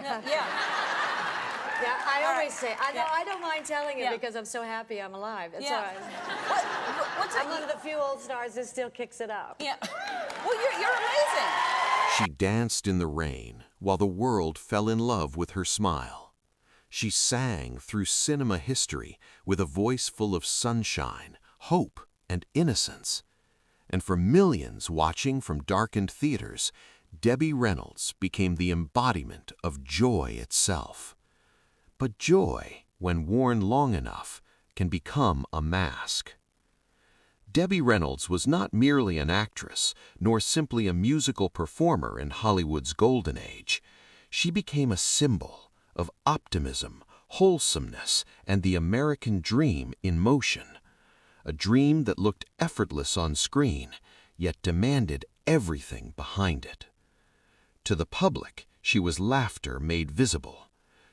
Yeah. Yeah, I All always right. say, I know, Yeah. I don't mind telling it Yeah. because I'm so happy I'm alive. It's Yeah. all right. What's I'm one of the few old stars that still kicks it up. Yeah. Well, you're amazing. She danced in the rain while the world fell in love with her smile. She sang through cinema history with a voice full of sunshine, hope, and innocence. And for millions watching from darkened theaters, Debbie Reynolds became the embodiment of joy itself. But joy, when worn long enough, can become a mask. Debbie Reynolds was not merely an actress, nor simply a musical performer in Hollywood's golden age. She became a symbol of optimism, wholesomeness, and the American dream in motion. A dream that looked effortless on screen, yet demanded everything behind it. To the public, she was laughter made visible.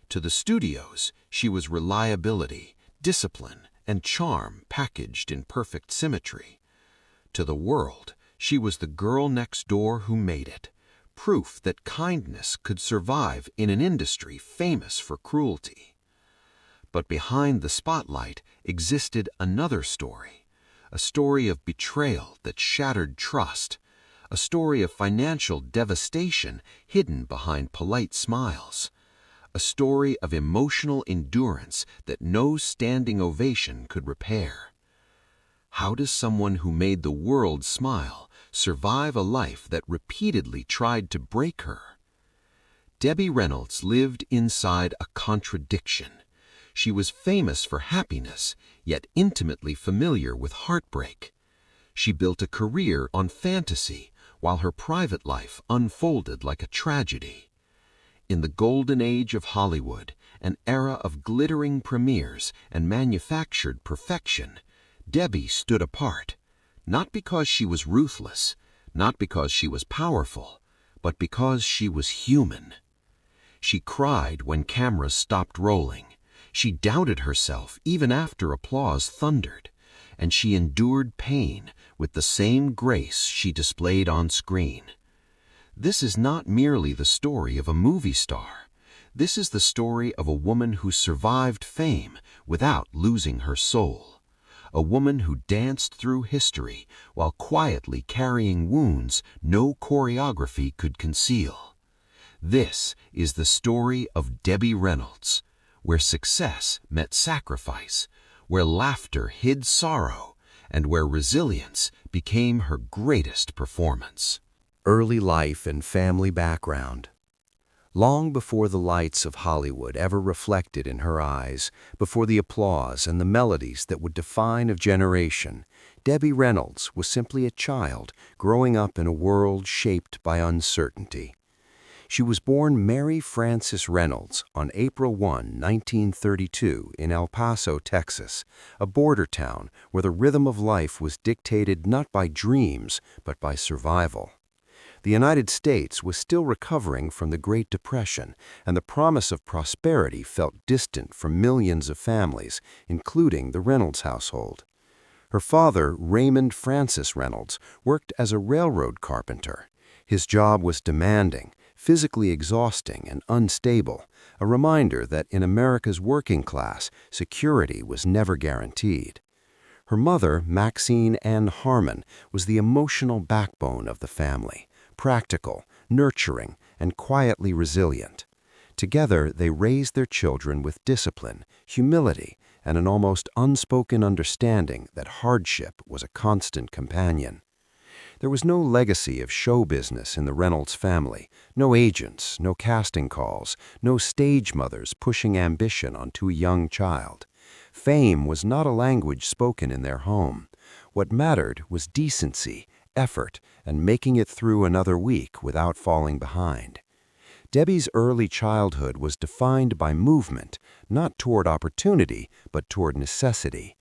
To the studios, she was reliability, discipline, and charm packaged in perfect symmetry. To the world, she was the girl next door who made it, proof that kindness could survive in an industry famous for cruelty. But behind the spotlight existed another story, a story of betrayal that shattered trust, a story of financial devastation hidden behind polite smiles, a story of emotional endurance that no standing ovation could repair. How does someone who made the world smile survive a life that repeatedly tried to break her? Debbie Reynolds lived inside a contradiction. She was famous for happiness, yet intimately familiar with heartbreak. She built a career on fantasy, while her private life unfolded like a tragedy. In the golden age of Hollywood, an era of glittering premieres and manufactured perfection, Debbie stood apart, not because she was ruthless, not because she was powerful, but because she was human. She cried when cameras stopped rolling. She doubted herself even after applause thundered, and she endured pain with the same grace she displayed on screen. This is not merely the story of a movie star. This is the story of a woman who survived fame without losing her soul. A woman who danced through history while quietly carrying wounds no choreography could conceal. This is the story of Debbie Reynolds, where success met sacrifice, where laughter hid sorrow, and where resilience became her greatest performance. Early life and family background. Long before the lights of Hollywood ever reflected in her eyes, before the applause and the melodies that would define a generation, Debbie Reynolds was simply a child growing up in a world shaped by uncertainty. She was born Mary Frances Reynolds on April 1, 1932, in El Paso, Texas, a border town where the rhythm of life was dictated not by dreams, but by survival. The United States was still recovering from the Great Depression, and the promise of prosperity felt distant for millions of families, including the Reynolds household. Her father, Raymond Francis Reynolds, worked as a railroad carpenter. His job was demanding, physically exhausting, and unstable, a reminder that in America's working class, security was never guaranteed. Her mother, Maxine Ann Harmon, was the emotional backbone of the family, practical, nurturing, and quietly resilient. Together, they raised their children with discipline, humility, and an almost unspoken understanding that hardship was a constant companion. There was no legacy of show business in the Reynolds family, no agents, no casting calls, no stage mothers pushing ambition onto a young child. Fame was not a language spoken in their home. What mattered was decency, effort, and making it through another week without falling behind. Debbie's early childhood was defined by movement, not toward opportunity, but toward necessity.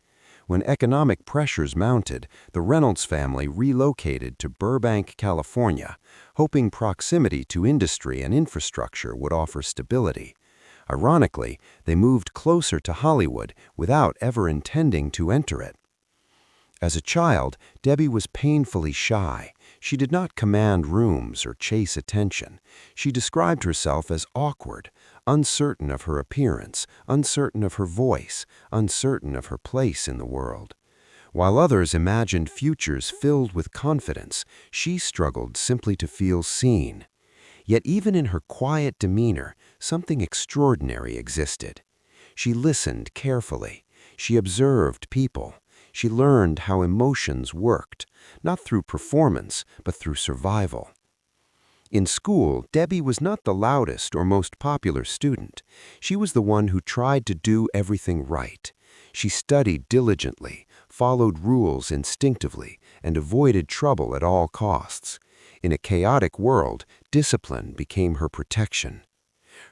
When economic pressures mounted, the Reynolds family relocated to Burbank, California, hoping proximity to industry and infrastructure would offer stability. Ironically, they moved closer to Hollywood without ever intending to enter it. As a child, Debbie was painfully shy. She did not command rooms or chase attention. She described herself as awkward, uncertain of her appearance, uncertain of her voice, uncertain of her place in the world. While others imagined futures filled with confidence, she struggled simply to feel seen. Yet even in her quiet demeanor, something extraordinary existed. She listened carefully. She observed people. She learned how emotions worked, not through performance, but through survival. In school, Debbie was not the loudest or most popular student. She was the one who tried to do everything right. She studied diligently, followed rules instinctively, and avoided trouble at all costs. In a chaotic world, discipline became her protection.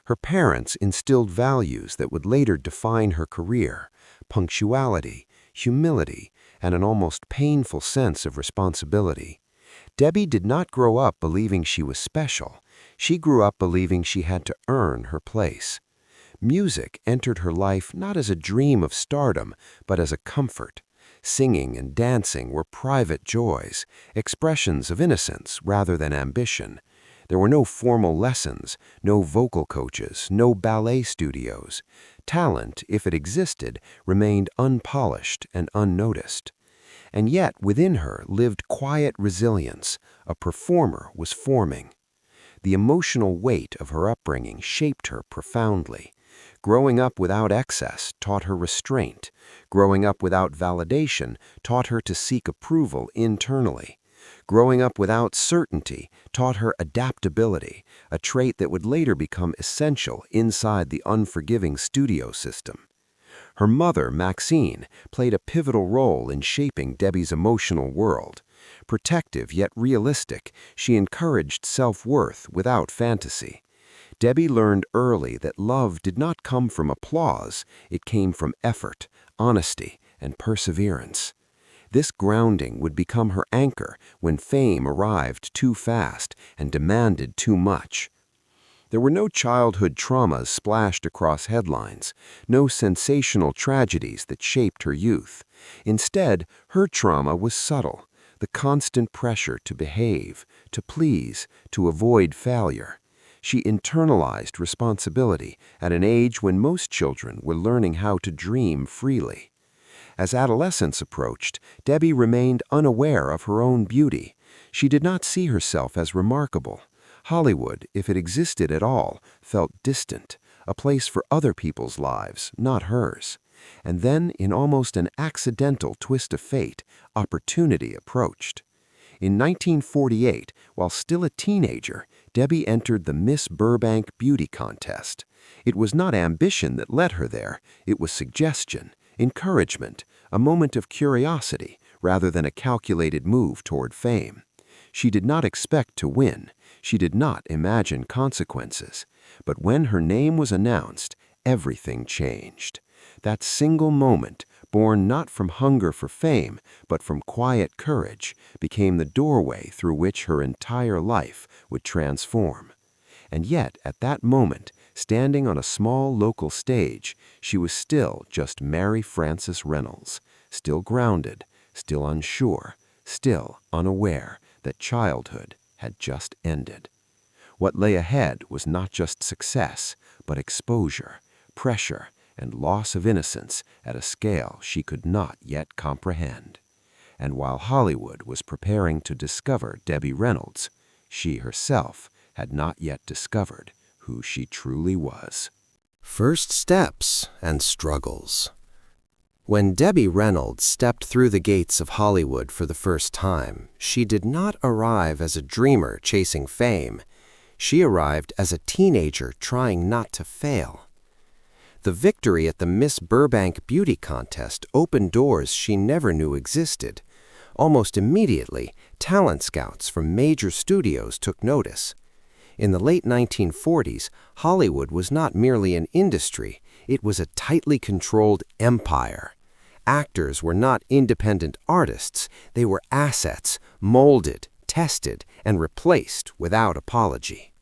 Her parents instilled values that would later define her career: punctuality, humility, and an almost painful sense of responsibility. Debbie did not grow up believing she was special. She grew up believing she had to earn her place. Music entered her life not as a dream of stardom, but as a comfort. Singing and dancing were private joys, expressions of innocence rather than ambition. There were no formal lessons, no vocal coaches, no ballet studios. Talent, if it existed, remained unpolished and unnoticed. And yet within her lived quiet resilience. A performer was forming. The emotional weight of her upbringing shaped her profoundly. Growing up without excess taught her restraint. Growing up without validation taught her to seek approval internally. Growing up without certainty taught her adaptability, a trait that would later become essential inside the unforgiving studio system. Her mother, Maxine, played a pivotal role in shaping Debbie's emotional world. Protective yet realistic, she encouraged self-worth without fantasy. Debbie learned early that love did not come from applause, it came from effort, honesty, and perseverance. This grounding would become her anchor when fame arrived too fast and demanded too much. There were no childhood traumas splashed across headlines, no sensational tragedies that shaped her youth. Instead, her trauma was subtle, the constant pressure to behave, to please, to avoid failure. She internalized responsibility at an age when most children were learning how to dream freely. As adolescence approached, Debbie remained unaware of her own beauty. She did not see herself as remarkable. Hollywood, if it existed at all, felt distant, a place for other people's lives, not hers. And then, in almost an accidental twist of fate, opportunity approached. In 1948, while still a teenager, Debbie entered the Miss Burbank Beauty Contest. It was not ambition that led her there, it was suggestion, encouragement, a moment of curiosity, rather than a calculated move toward fame. She did not expect to win. She did not imagine consequences. But when her name was announced, everything changed. That single moment, born not from hunger for fame, but from quiet courage, became the doorway through which her entire life would transform. And yet, at that moment, standing on a small local stage, she was still just Mary Frances Reynolds, still grounded, still unsure, still unaware that childhood had just ended. What lay ahead was not just success, but exposure, pressure, and loss of innocence at a scale she could not yet comprehend. And while Hollywood was preparing to discover Debbie Reynolds, she herself had not yet discovered who she truly was. First steps and struggles. When Debbie Reynolds stepped through the gates of Hollywood for the first time, she did not arrive as a dreamer chasing fame. She arrived as a teenager trying not to fail. The victory at the Miss Burbank Beauty Contest opened doors she never knew existed. Almost immediately, talent scouts from major studios took notice. In the late 1940s, Hollywood was not merely an industry, it was a tightly controlled empire. Actors were not independent artists, they were assets, molded, tested, and replaced without apology.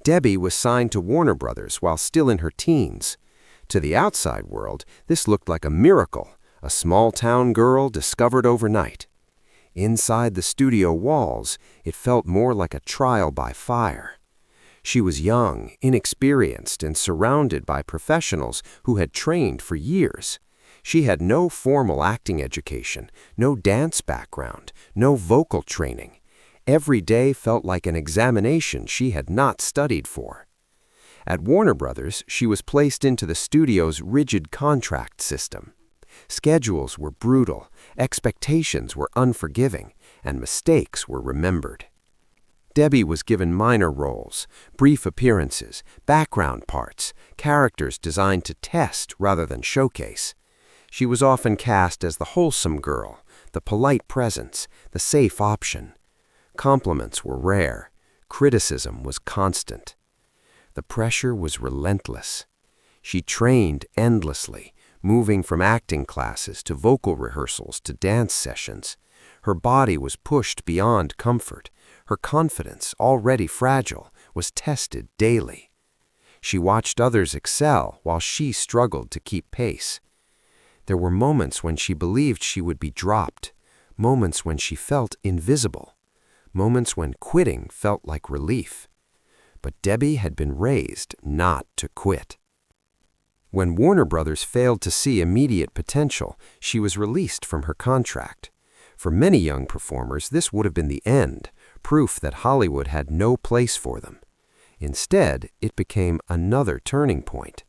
Debbie was signed to Warner Brothers while still in her teens. To the outside world, this looked like a miracle, a small-town girl discovered overnight. Inside the studio walls, it felt more like a trial by fire. She was young, inexperienced, and surrounded by professionals who had trained for years. She had no formal acting education, no dance background, no vocal training. Every day felt like an examination she had not studied for. At Warner Brothers, she was placed into the studio's rigid contract system. Schedules were brutal, expectations were unforgiving, and mistakes were remembered. Debbie was given minor roles, brief appearances, background parts, characters designed to test rather than showcase. She was often cast as the wholesome girl, the polite presence, the safe option. Compliments were rare. Criticism was constant. The pressure was relentless. She trained endlessly, moving from acting classes to vocal rehearsals to dance sessions. Her body was pushed beyond comfort. Her confidence, already fragile, was tested daily. She watched others excel while she struggled to keep pace. There were moments when she believed she would be dropped, moments when she felt invisible, moments when quitting felt like relief. But Debbie had been raised not to quit. When Warner Brothers failed to see immediate potential, she was released from her contract. For many young performers, this would have been the end, proof that Hollywood had no place for them. Instead, it became another turning point.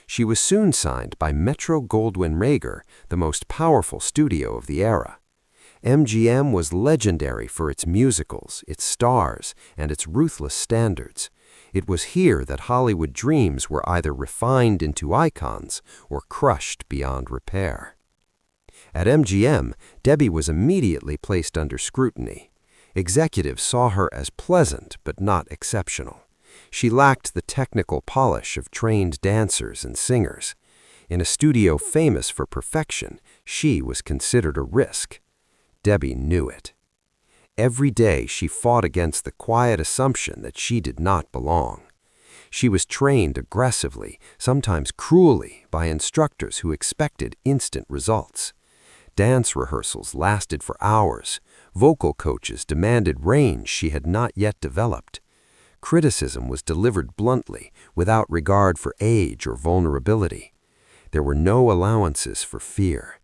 She was soon signed by Metro-Goldwyn-Mayer, the most powerful studio of the era. MGM was legendary for its musicals, its stars, and its ruthless standards. It was here that Hollywood dreams were either refined into icons or crushed beyond repair. At MGM, Debbie was immediately placed under scrutiny. Executives saw her as pleasant but not exceptional. She lacked the technical polish of trained dancers and singers. In a studio famous for perfection, she was considered a risk. Debbie knew it. Every day she fought against the quiet assumption that she did not belong. She was trained aggressively, sometimes cruelly, by instructors who expected instant results. Dance rehearsals lasted for hours. Vocal coaches demanded range she had not yet developed. Criticism was delivered bluntly, without regard for age or vulnerability. There were no allowances for fear.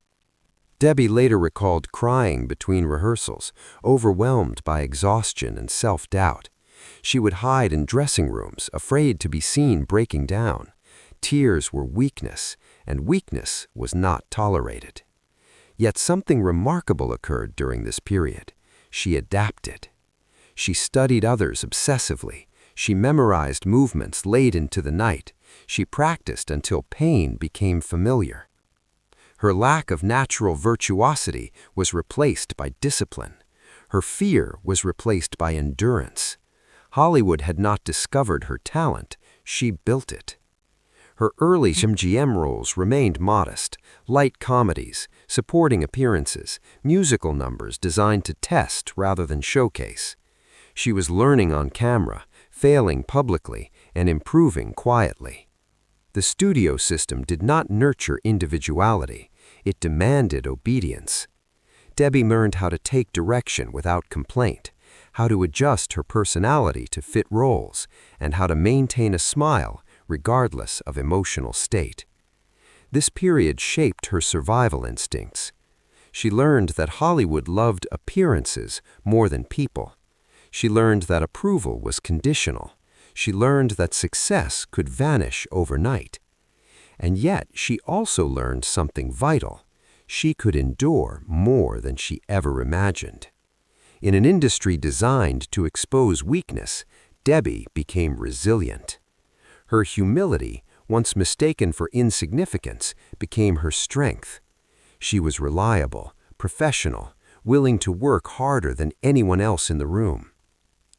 Debbie later recalled crying between rehearsals, overwhelmed by exhaustion and self-doubt. She would hide in dressing rooms, afraid to be seen breaking down. Tears were weakness, and weakness was not tolerated. Yet something remarkable occurred during this period. She adapted. She studied others obsessively. She memorized movements late into the night. She practiced until pain became familiar. Her lack of natural virtuosity was replaced by discipline. Her fear was replaced by endurance. Hollywood had not discovered her talent, she built it. Her early MGM roles remained modest, light comedies, supporting appearances, musical numbers designed to test rather than showcase. She was learning on camera, failing publicly, and improving quietly. The studio system did not nurture individuality, it demanded obedience. Debbie learned how to take direction without complaint, how to adjust her personality to fit roles, and how to maintain a smile regardless of emotional state. This period shaped her survival instincts. She learned that Hollywood loved appearances more than people. She learned that approval was conditional. She learned that success could vanish overnight. And yet, she also learned something vital. She could endure more than she ever imagined. In an industry designed to expose weakness, Debbie became resilient. Her humility, once mistaken for insignificance, became her strength. She was reliable, professional, willing to work harder than anyone else in the room.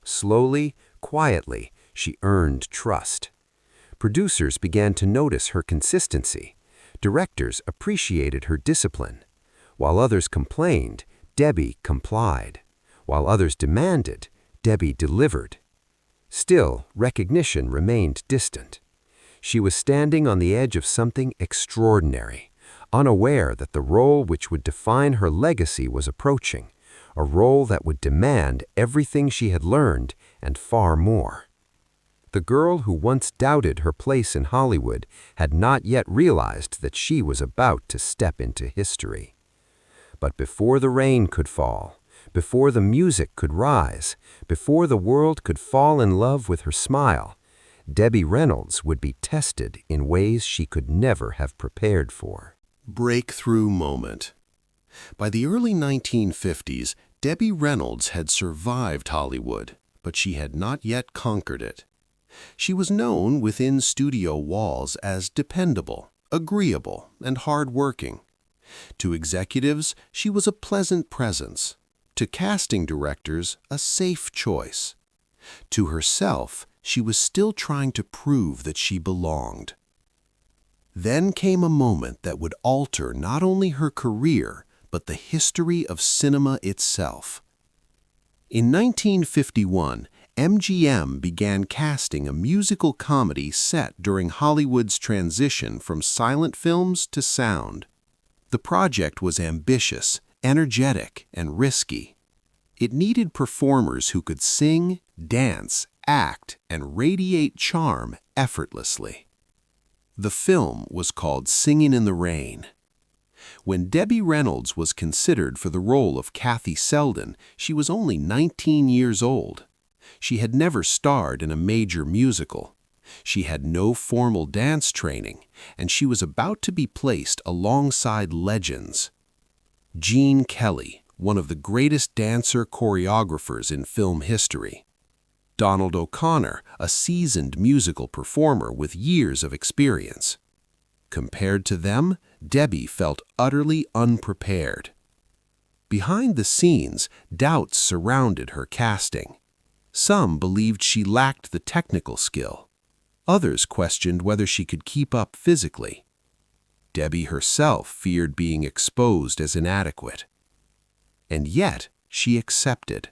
Slowly, quietly, she earned trust. Producers began to notice her consistency. Directors appreciated her discipline. While others complained, Debbie complied. While others demanded, Debbie delivered. Still, recognition remained distant. She was standing on the edge of something extraordinary, unaware that the role which would define her legacy was approaching, a role that would demand everything she had learned and far more. The girl who once doubted her place in Hollywood had not yet realized that she was about to step into history. But before the rain could fall, before the music could rise, before the world could fall in love with her smile, Debbie Reynolds would be tested in ways she could never have prepared for. Breakthrough moment. By the early 1950s, Debbie Reynolds had survived Hollywood, but she had not yet conquered it. She was known within studio walls as dependable, agreeable, and hard-working. To executives, she was a pleasant presence. To casting directors, a safe choice. To herself, she was still trying to prove that she belonged. Then came a moment that would alter not only her career, but the history of cinema itself. In 1951, MGM began casting a musical comedy set during Hollywood's transition from silent films to sound. The project was ambitious, energetic, and risky. It needed performers who could sing, dance, act, and radiate charm effortlessly. The film was called Singin' in the Rain. When Debbie Reynolds was considered for the role of Kathy Selden, she was only 19 years old. She had never starred in a major musical. She had no formal dance training, and she was about to be placed alongside legends. Gene Kelly, one of the greatest dancer choreographers in film history. Donald O'Connor, a seasoned musical performer with years of experience. Compared to them, Debbie felt utterly unprepared. Behind the scenes, doubts surrounded her casting. Some believed she lacked the technical skill. Others questioned whether she could keep up physically. Debbie herself feared being exposed as inadequate. And yet, she accepted.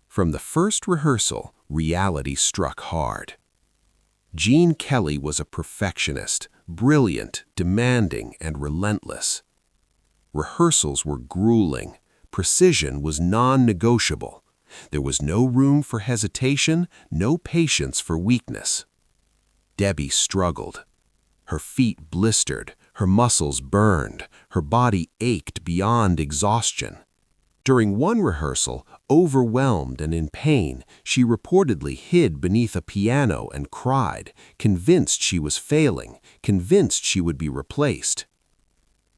From the first rehearsal, reality struck hard. Gene Kelly was a perfectionist, brilliant, demanding, and relentless. Rehearsals were grueling. Precision was non-negotiable. There was no room for hesitation, no patience for weakness. Debbie struggled. Her feet blistered, her muscles burned, her body ached beyond exhaustion. During one rehearsal, overwhelmed and in pain, she reportedly hid beneath a piano and cried, convinced she was failing, convinced she would be replaced.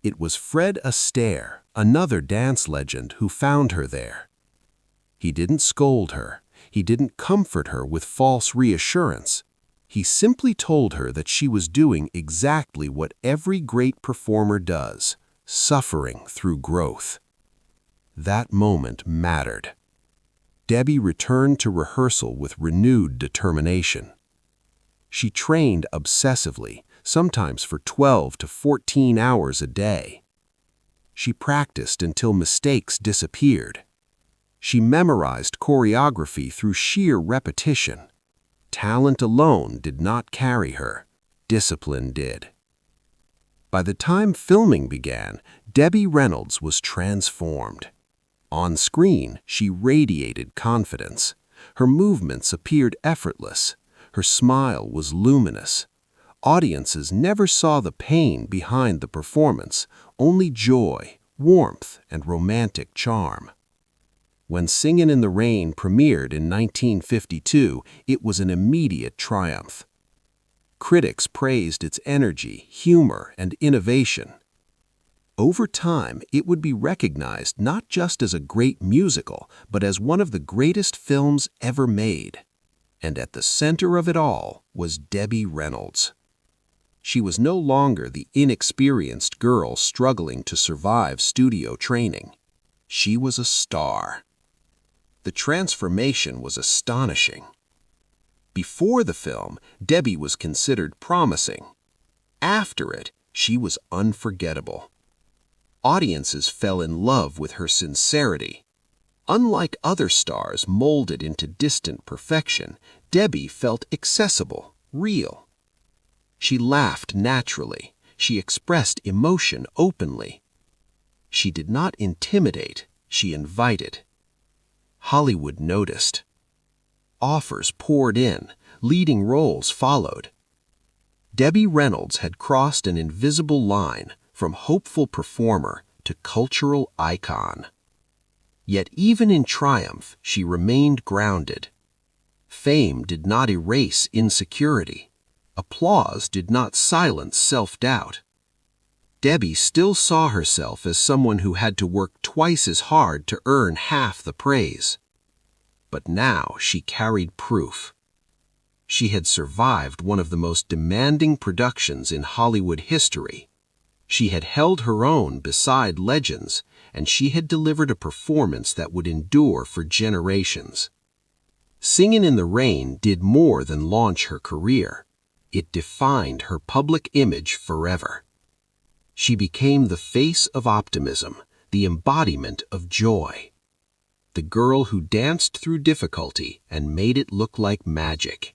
It was Fred Astaire, another dance legend, who found her there. He didn't scold her. He didn't comfort her with false reassurance. He simply told her that she was doing exactly what every great performer does, suffering through growth. That moment mattered. Debbie returned to rehearsal with renewed determination. She trained obsessively, sometimes for 12 to 14 hours a day. She practiced until mistakes disappeared. She memorized choreography through sheer repetition. Talent alone did not carry her. Discipline did. By the time filming began, Debbie Reynolds was transformed. On screen, she radiated confidence. Her movements appeared effortless. Her smile was luminous. Audiences never saw the pain behind the performance, only joy, warmth, and romantic charm. When Singin' in the Rain premiered in 1952, it was an immediate triumph. Critics praised its energy, humor, and innovation. Over time, it would be recognized not just as a great musical, but as one of the greatest films ever made. And at the center of it all was Debbie Reynolds. She was no longer the inexperienced girl struggling to survive studio training. She was a star. The transformation was astonishing. Before the film, Debbie was considered promising. After it, she was unforgettable. Audiences fell in love with her sincerity. Unlike other stars molded into distant perfection, Debbie felt accessible, real. She laughed naturally. She expressed emotion openly. She did not intimidate. she invited. Hollywood noticed. Offers poured in, leading roles followed. Debbie Reynolds had crossed an invisible line from hopeful performer to cultural icon. Yet even in triumph, she remained grounded. Fame did not erase insecurity. Applause did not silence self-doubt. Debbie still saw herself as someone who had to work twice as hard to earn half the praise. But now she carried proof. She had survived one of the most demanding productions in Hollywood history. She had held her own beside legends, and she had delivered a performance that would endure for generations. Singin' in the Rain did more than launch her career. It defined her public image forever. She became the face of optimism, the embodiment of joy. The girl who danced through difficulty and made it look like magic.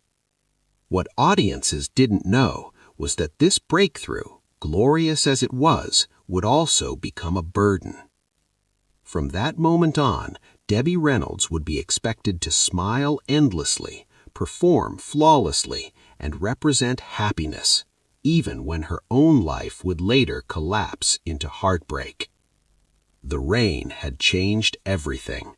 What audiences didn't know was that this breakthrough, glorious as it was, would also become a burden. From that moment on, Debbie Reynolds would be expected to smile endlessly, perform flawlessly, and represent happiness, even when her own life would later collapse into heartbreak. The rain had changed everything.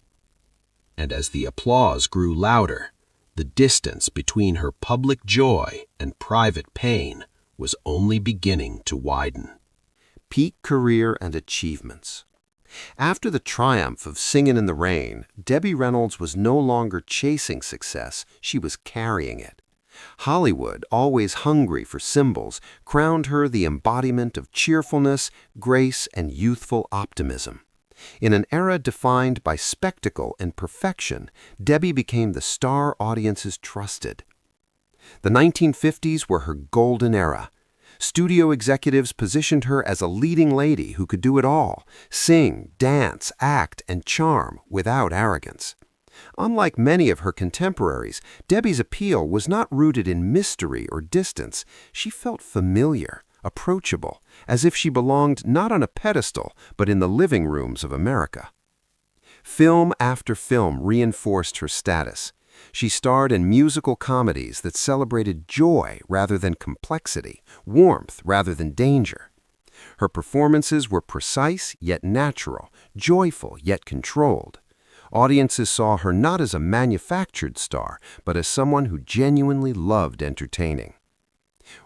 And as the applause grew louder, the distance between her public joy and private pain was only beginning to widen. Peak career and achievements. After the triumph of Singin' in the Rain, Debbie Reynolds was no longer chasing success, she was carrying it. Hollywood, always hungry for symbols, crowned her the embodiment of cheerfulness, grace, and youthful optimism. In an era defined by spectacle and perfection, Debbie became the star audiences trusted. The 1950s were her golden era. Studio executives positioned her as a leading lady who could do it all: sing, dance, act, and charm without arrogance. Unlike many of her contemporaries, Debbie's appeal was not rooted in mystery or distance. She felt familiar, approachable, as if she belonged not on a pedestal, but in the living rooms of America. Film after film reinforced her status. She starred in musical comedies that celebrated joy rather than complexity, warmth rather than danger. Her performances were precise yet natural, joyful yet controlled. Audiences saw her not as a manufactured star, but as someone who genuinely loved entertaining.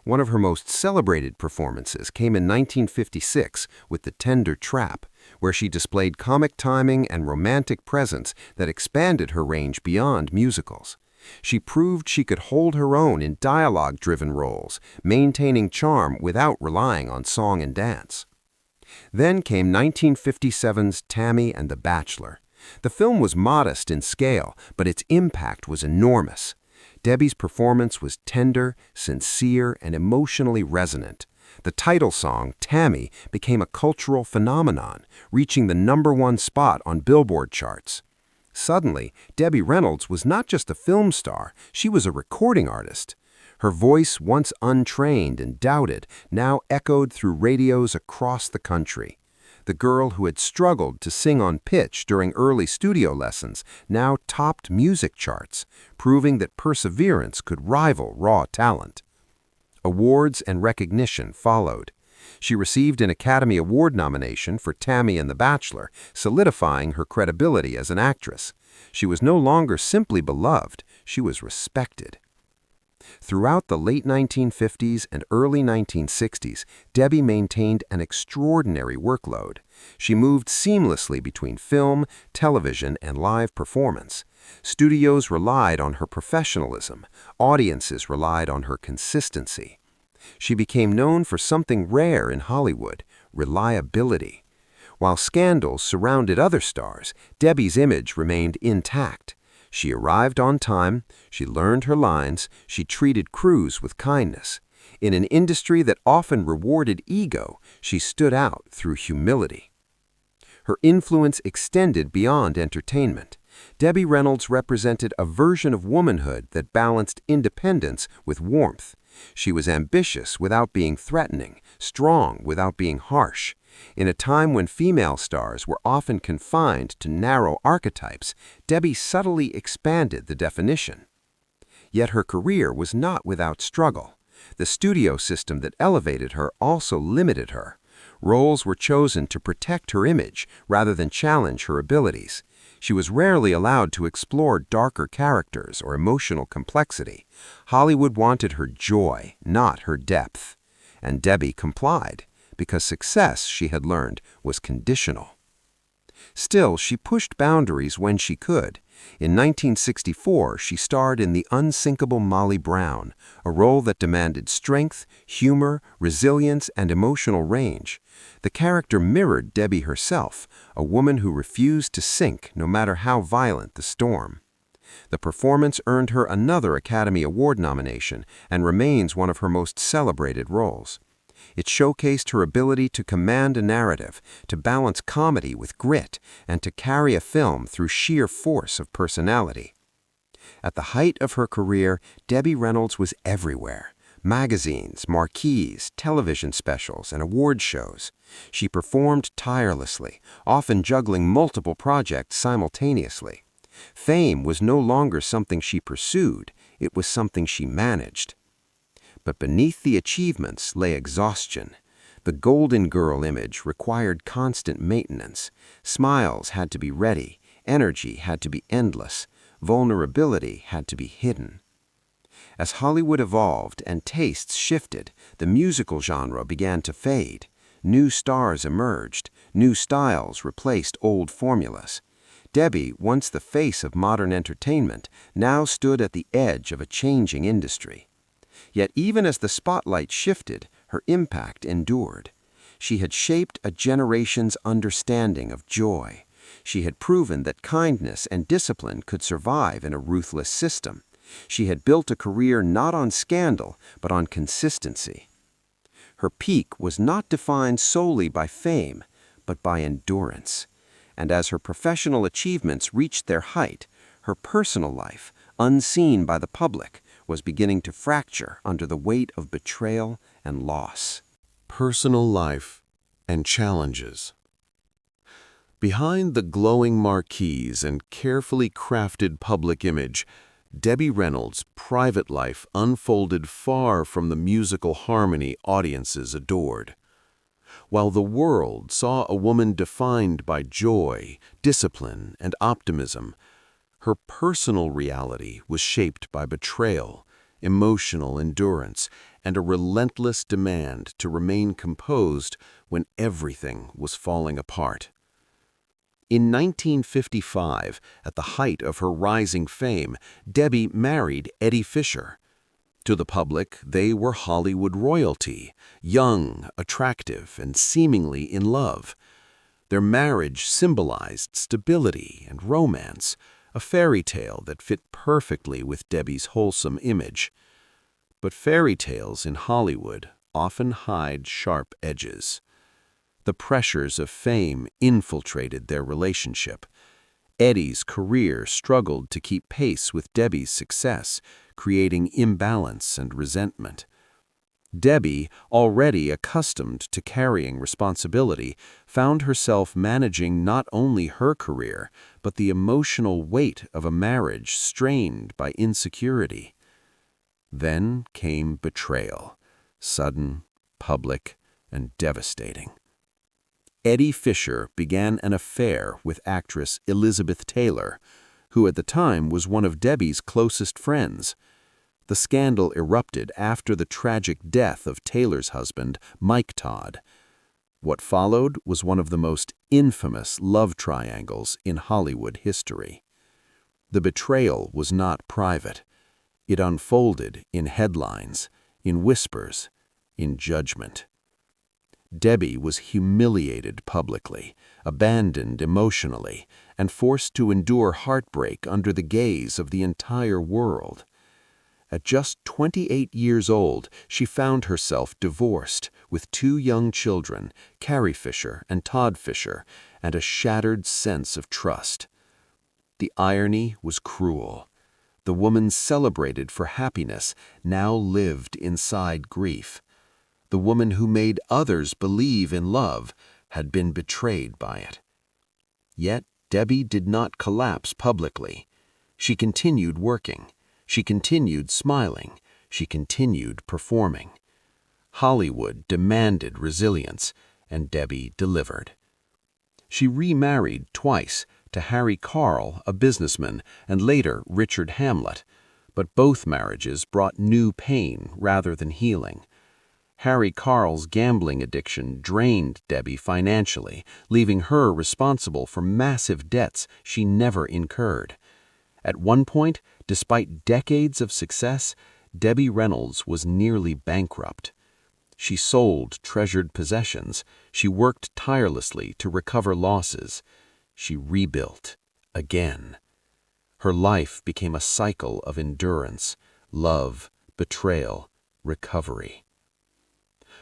One of her most celebrated performances came in 1956 with The Tender Trap, where she displayed comic timing and romantic presence that expanded her range beyond musicals. She proved she could hold her own in dialogue-driven roles, maintaining charm without relying on song and dance. Then came 1957's Tammy and the Bachelor. The film was modest in scale, but its impact was enormous. Debbie's performance was tender, sincere, and emotionally resonant. The title song, Tammy, became a cultural phenomenon, reaching the #1 spot on Billboard charts. Suddenly, Debbie Reynolds was not just a film star, she was a recording artist. Her voice, once untrained and doubted, now echoed through radios across the country. The girl who had struggled to sing on pitch during early studio lessons now topped music charts, proving that perseverance could rival raw talent. Awards and recognition followed. She received an Academy Award nomination for Tammy and the Bachelor, solidifying her credibility as an actress. She was no longer simply beloved, she was respected. Throughout the late 1950s and early 1960s, Debbie maintained an extraordinary workload. She moved seamlessly between film, television, and live performance. Studios relied on her professionalism. Audiences relied on her consistency. She became known for something rare in Hollywood: reliability. While scandals surrounded other stars, Debbie's image remained intact. She arrived on time, she learned her lines, she treated crews with kindness. In an industry that often rewarded ego, she stood out through humility. Her influence extended beyond entertainment. Debbie Reynolds represented a version of womanhood that balanced independence with warmth. She was ambitious without being threatening, strong without being harsh. In a time when female stars were often confined to narrow archetypes, Debbie subtly expanded the definition. Yet her career was not without struggle. The studio system that elevated her also limited her. Roles were chosen to protect her image rather than challenge her abilities. She was rarely allowed to explore darker characters or emotional complexity. Hollywood wanted her joy, not her depth. And Debbie complied, because success, she had learned, was conditional. Still, she pushed boundaries when she could. In 1964, she starred in The Unsinkable Molly Brown, a role that demanded strength, humor, resilience, and emotional range. The character mirrored Debbie herself, a woman who refused to sink no matter how violent the storm. The performance earned her another Academy Award nomination and remains one of her most celebrated roles. It showcased her ability to command a narrative, to balance comedy with grit, and to carry a film through sheer force of personality. At the height of her career, Debbie Reynolds was everywhere. Magazines, marquees, television specials, and award shows. She performed tirelessly, often juggling multiple projects simultaneously. Fame was no longer something she pursued, it was something she managed. But beneath the achievements lay exhaustion. The Golden Girl image required constant maintenance. Smiles had to be ready, energy had to be endless, vulnerability had to be hidden. As Hollywood evolved and tastes shifted, the musical genre began to fade. New stars emerged, new styles replaced old formulas. Debbie, once the face of modern entertainment, now stood at the edge of a changing industry. Yet even as the spotlight shifted, her impact endured. She had shaped a generation's understanding of joy. She had proven that kindness and discipline could survive in a ruthless system. She had built a career not on scandal, but on consistency. Her peak was not defined solely by fame, but by endurance. And as her professional achievements reached their height, her personal life, unseen by the public, was beginning to fracture under the weight of betrayal and loss. Personal life and challenges. Behind the glowing marquees and carefully crafted public image, Debbie Reynolds' private life unfolded far from the musical harmony audiences adored. While the world saw a woman defined by joy, discipline, and optimism, her personal reality was shaped by betrayal, emotional endurance, and a relentless demand to remain composed when everything was falling apart. In 1955, at the height of her rising fame, Debbie married Eddie Fisher. To the public, they were Hollywood royalty, young, attractive, and seemingly in love. Their marriage symbolized stability and romance, a fairy tale that fit perfectly with Debbie's wholesome image. But fairy tales in Hollywood often hide sharp edges. The pressures of fame infiltrated their relationship. Eddie's career struggled to keep pace with Debbie's success, creating imbalance and resentment. Debbie, already accustomed to carrying responsibility, found herself managing not only her career, but the emotional weight of a marriage strained by insecurity. Then came betrayal, sudden, public, and devastating. Eddie Fisher began an affair with actress Elizabeth Taylor, who at the time was one of Debbie's closest friends. The scandal erupted after the tragic death of Taylor's husband, Mike Todd. What followed was one of the most infamous love triangles in Hollywood history. The betrayal was not private. It unfolded in headlines, in whispers, in judgment. Debbie was humiliated publicly, abandoned emotionally, and forced to endure heartbreak under the gaze of the entire world. At just 28 years old, she found herself divorced with 2 young children, Carrie Fisher and Todd Fisher, and a shattered sense of trust. The irony was cruel. The woman celebrated for happiness now lived inside grief. The woman who made others believe in love had been betrayed by it. Yet Debbie did not collapse publicly. She continued working. She continued smiling. She continued performing. Hollywood demanded resilience, and Debbie delivered. She remarried twice, to Harry Carl, a businessman, and later Richard Hamlet, but both marriages brought new pain rather than healing. Harry Carl's gambling addiction drained Debbie financially, leaving her responsible for massive debts she never incurred. At one point, despite decades of success, Debbie Reynolds was nearly bankrupt. She sold treasured possessions. She worked tirelessly to recover losses. She rebuilt again. Her life became a cycle of endurance, love, betrayal, recovery.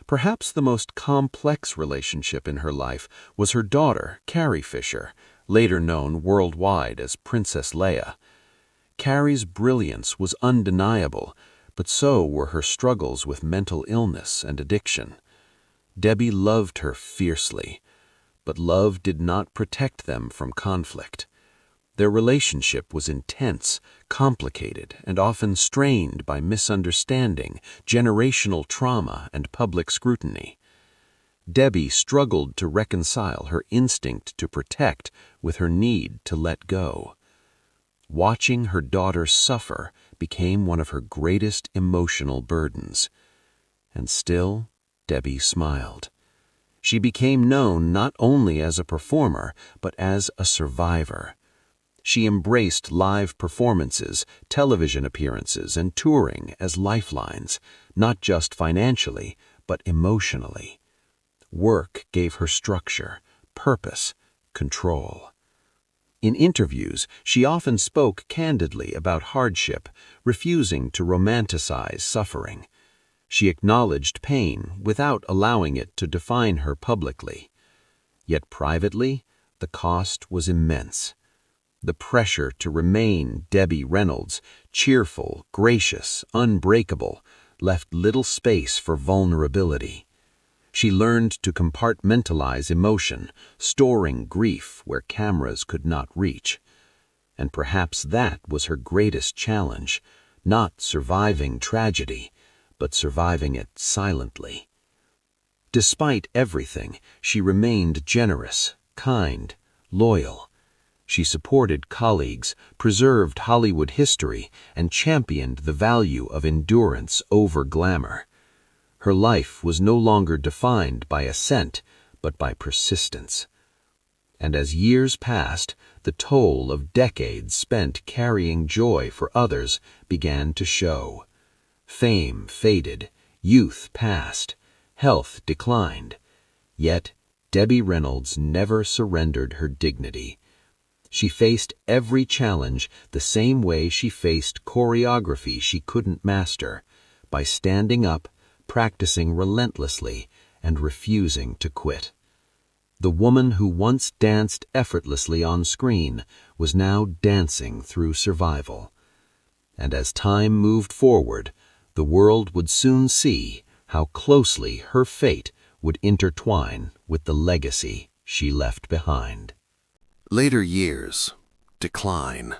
Perhaps the most complex relationship in her life was her daughter, Carrie Fisher, later known worldwide as Princess Leia. Carrie's brilliance was undeniable, but so were her struggles with mental illness and addiction. Debbie loved her fiercely, but love did not protect them from conflict. Their relationship was intense, complicated, and often strained by misunderstanding, generational trauma, and public scrutiny. Debbie struggled to reconcile her instinct to protect with her need to let go. Watching her daughter suffer became one of her greatest emotional burdens. And still, Debbie smiled. She became known not only as a performer, but as a survivor. She embraced live performances, television appearances, and touring as lifelines, not just financially, but emotionally. Work gave her structure, purpose, control. In interviews, she often spoke candidly about hardship, refusing to romanticize suffering. She acknowledged pain without allowing it to define her publicly. Yet privately, the cost was immense. The pressure to remain Debbie Reynolds, cheerful, gracious, unbreakable, left little space for vulnerability. She learned to compartmentalize emotion, storing grief where cameras could not reach. And perhaps that was her greatest challenge, not surviving tragedy, but surviving it silently. Despite everything, she remained generous, kind, loyal. She supported colleagues, preserved Hollywood history, and championed the value of endurance over glamour. Her life was no longer defined by ascent, but by persistence. And as years passed, the toll of decades spent carrying joy for others began to show. Fame faded, youth passed, health declined. Yet Debbie Reynolds never surrendered her dignity. She faced every challenge the same way she faced choreography she couldn't master, by standing up, practicing relentlessly, and refusing to quit. The woman who once danced effortlessly on screen was now dancing through survival. And as time moved forward, the world would soon see how closely her fate would intertwine with the legacy she left behind. Later years, decline.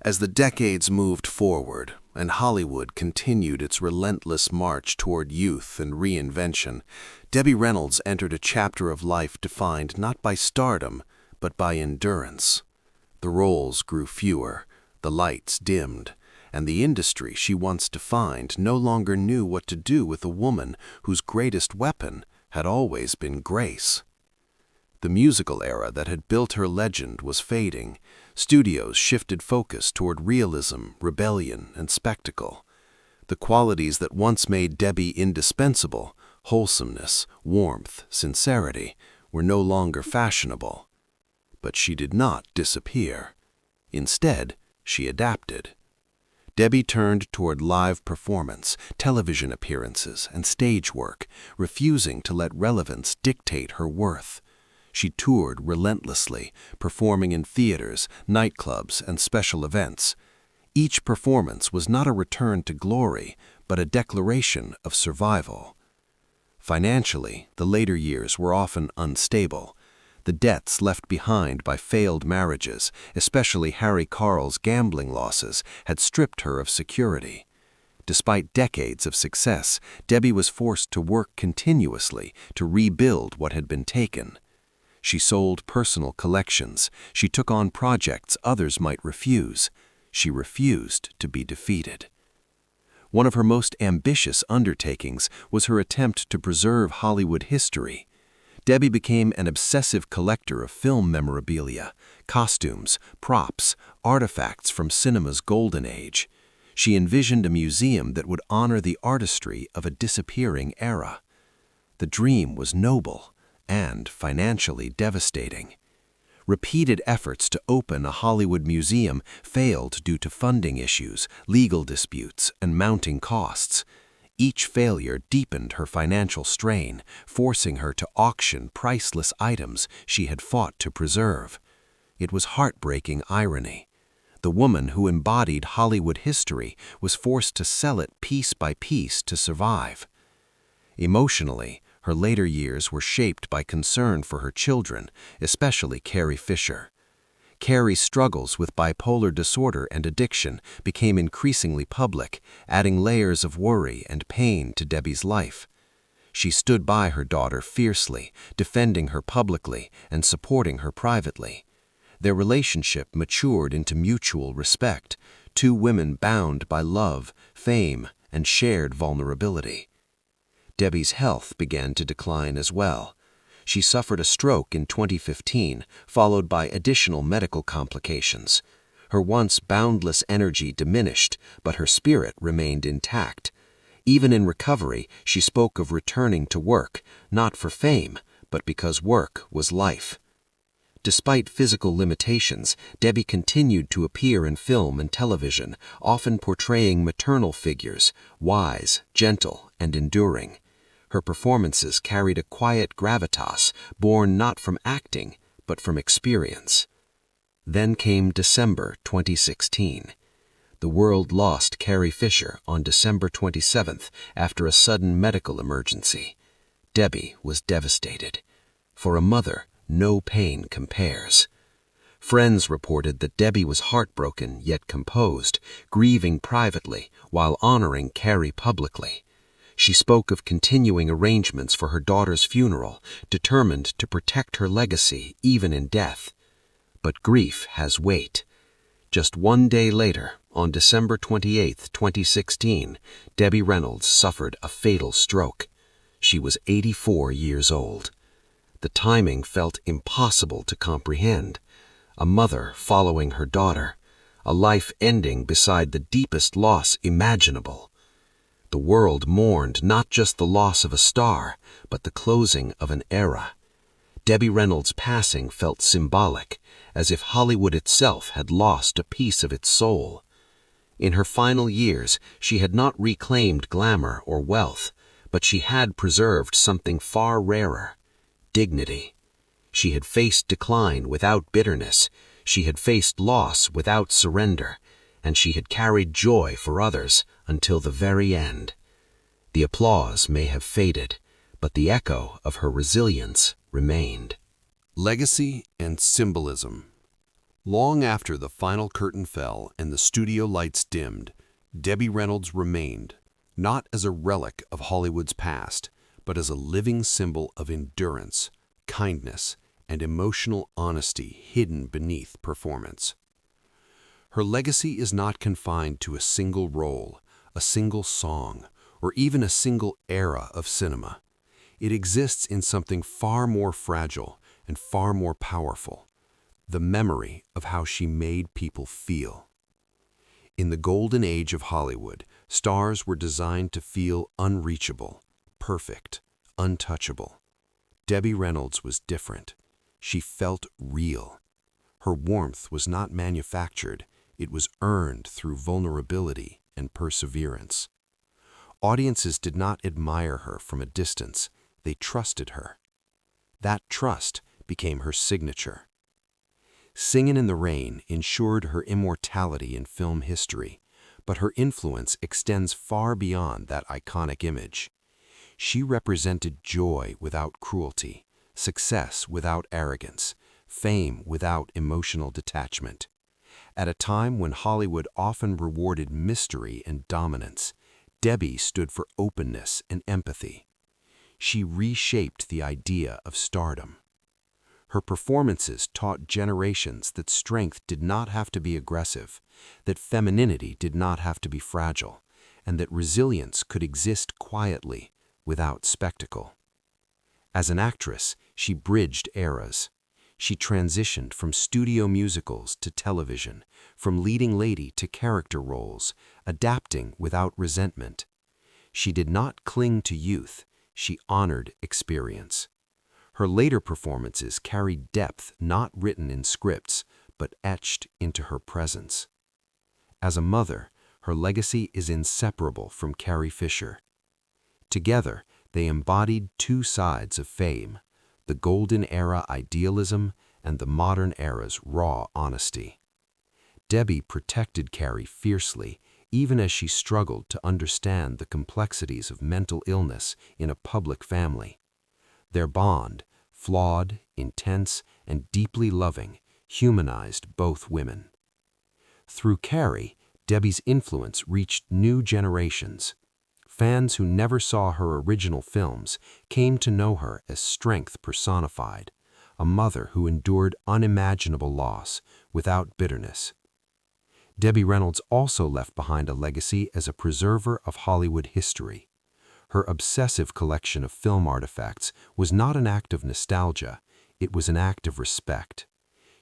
As the decades moved forward and Hollywood continued its relentless march toward youth and reinvention, Debbie Reynolds entered a chapter of life defined not by stardom, but by endurance. The roles grew fewer, the lights dimmed, and the industry she once defined no longer knew what to do with a woman whose greatest weapon had always been grace. The musical era that had built her legend was fading. Studios shifted focus toward realism, rebellion, and spectacle. The qualities that once made Debbie indispensable, wholesomeness, warmth, sincerity, were no longer fashionable. But she did not disappear. Instead, she adapted. Debbie turned toward live performance, television appearances, and stage work, refusing to let relevance dictate her worth. She toured relentlessly, performing in theaters, nightclubs, and special events. Each performance was not a return to glory, but a declaration of survival. Financially, the later years were often unstable. The debts left behind by failed marriages, especially Harry Carl's gambling losses, had stripped her of security. Despite decades of success, Debbie was forced to work continuously to rebuild what had been taken. She sold personal collections. She took on projects others might refuse. She refused to be defeated. One of her most ambitious undertakings was her attempt to preserve Hollywood history. Debbie became an obsessive collector of film memorabilia, costumes, props, artifacts from cinema's golden age. She envisioned a museum that would honor the artistry of a disappearing era. The dream was noble and financially devastating. Repeated efforts to open a Hollywood museum failed due to funding issues, legal disputes, and mounting costs. Each failure deepened her financial strain, forcing her to auction priceless items she had fought to preserve. It was heartbreaking irony. The woman who embodied Hollywood history was forced to sell it piece by piece to survive. Emotionally, her later years were shaped by concern for her children, especially Carrie Fisher. Carrie's struggles with bipolar disorder and addiction became increasingly public, adding layers of worry and pain to Debbie's life. She stood by her daughter fiercely, defending her publicly and supporting her privately. Their relationship matured into mutual respect, two women bound by love, fame, and shared vulnerability. Debbie's health began to decline as well. She suffered a stroke in 2015, followed by additional medical complications. Her once boundless energy diminished, but her spirit remained intact. Even in recovery, she spoke of returning to work, not for fame, but because work was life. Despite physical limitations, Debbie continued to appear in film and television, often portraying maternal figures, wise, gentle, and enduring. Her performances carried a quiet gravitas born not from acting, but from experience. Then came December 2016. The world lost Carrie Fisher on December 27th after a sudden medical emergency. Debbie was devastated. For a mother, no pain compares. Friends reported that Debbie was heartbroken yet composed, grieving privately while honoring Carrie publicly. She spoke of continuing arrangements for her daughter's funeral, determined to protect her legacy even in death. But grief has weight. Just one day later, on December 28, 2016, Debbie Reynolds suffered a fatal stroke. She was 84 years old. The timing felt impossible to comprehend. A mother following her daughter, a life ending beside the deepest loss imaginable. The world mourned not just the loss of a star, but the closing of an era. Debbie Reynolds' passing felt symbolic, as if Hollywood itself had lost a piece of its soul. In her final years, she had not reclaimed glamour or wealth, but she had preserved something far rarer: dignity. She had faced decline without bitterness, she had faced loss without surrender, and she had carried joy for others until the very end. The applause may have faded, but the echo of her resilience remained. Legacy and symbolism. Long after the final curtain fell and the studio lights dimmed, Debbie Reynolds remained, not as a relic of Hollywood's past, but as a living symbol of endurance, kindness, and emotional honesty hidden beneath performance. Her legacy is not confined to a single role, a single song, or even a single era of cinema. It exists in something far more fragile and far more powerful: the memory of how she made people feel. In the golden age of Hollywood, stars were designed to feel unreachable, perfect, untouchable. Debbie Reynolds was different. She felt real. Her warmth was not manufactured, it was earned through vulnerability and perseverance. Audiences did not admire her from a distance, they trusted her. That trust became her signature. Singin' in the Rain ensured her immortality in film history, but her influence extends far beyond that iconic image. She represented joy without cruelty, success without arrogance, fame without emotional detachment. At a time when Hollywood often rewarded mystery and dominance, Debbie stood for openness and empathy. She reshaped the idea of stardom. Her performances taught generations that strength did not have to be aggressive, that femininity did not have to be fragile, and that resilience could exist quietly, without spectacle. As an actress, she bridged eras. She transitioned from studio musicals to television, from leading lady to character roles, adapting without resentment. She did not cling to youth, she honored experience. Her later performances carried depth not written in scripts, but etched into her presence. As a mother, her legacy is inseparable from Carrie Fisher. Together, they embodied two sides of fame, the golden era idealism and the modern era's raw honesty. Debbie protected Carrie fiercely, even as she struggled to understand the complexities of mental illness in a public family. Their bond, flawed, intense, and deeply loving, humanized both women. Through Carrie, Debbie's influence reached new generations. Fans who never saw her original films came to know her as strength personified, a mother who endured unimaginable loss without bitterness. Debbie Reynolds also left behind a legacy as a preserver of Hollywood history. Her obsessive collection of film artifacts was not an act of nostalgia, it was an act of respect.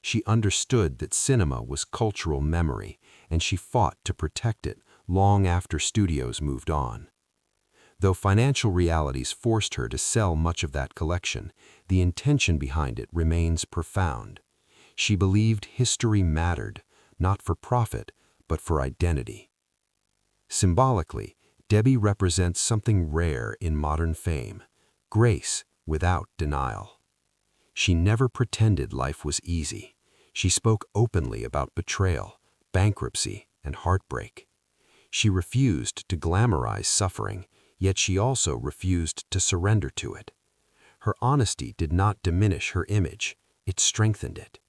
She understood that cinema was cultural memory, and she fought to protect it long after studios moved on. Though financial realities forced her to sell much of that collection, the intention behind it remains profound. She believed history mattered, not for profit, but for identity. Symbolically, Debbie represents something rare in modern fame, grace without denial. She never pretended life was easy. She spoke openly about betrayal, bankruptcy, and heartbreak. She refused to glamorize suffering, yet she also refused to surrender to it. Her honesty did not diminish her image, it strengthened it.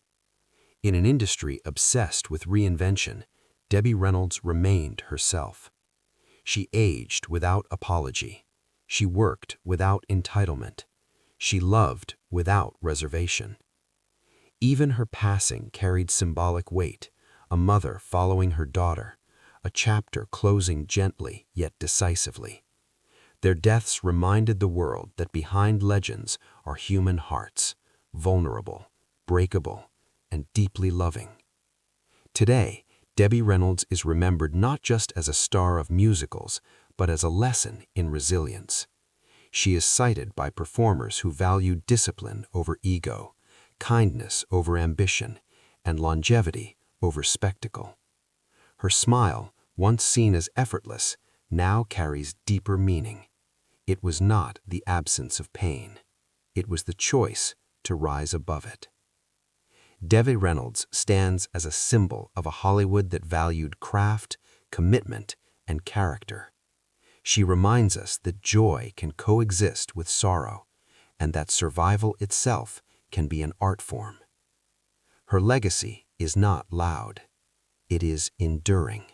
In an industry obsessed with reinvention, Debbie Reynolds remained herself. She aged without apology. She worked without entitlement. She loved without reservation. Even her passing carried symbolic weight, a mother following her daughter, a chapter closing gently yet decisively. Their deaths reminded the world that behind legends are human hearts, vulnerable, breakable, and deeply loving. Today, Debbie Reynolds is remembered not just as a star of musicals, but as a lesson in resilience. She is cited by performers who value discipline over ego, kindness over ambition, and longevity over spectacle. Her smile, once seen as effortless, now carries deeper meaning. It was not the absence of pain. It was the choice to rise above it. Debbie Reynolds stands as a symbol of a Hollywood that valued craft, commitment, and character. She reminds us that joy can coexist with sorrow, and that survival itself can be an art form. Her legacy is not loud. It is enduring.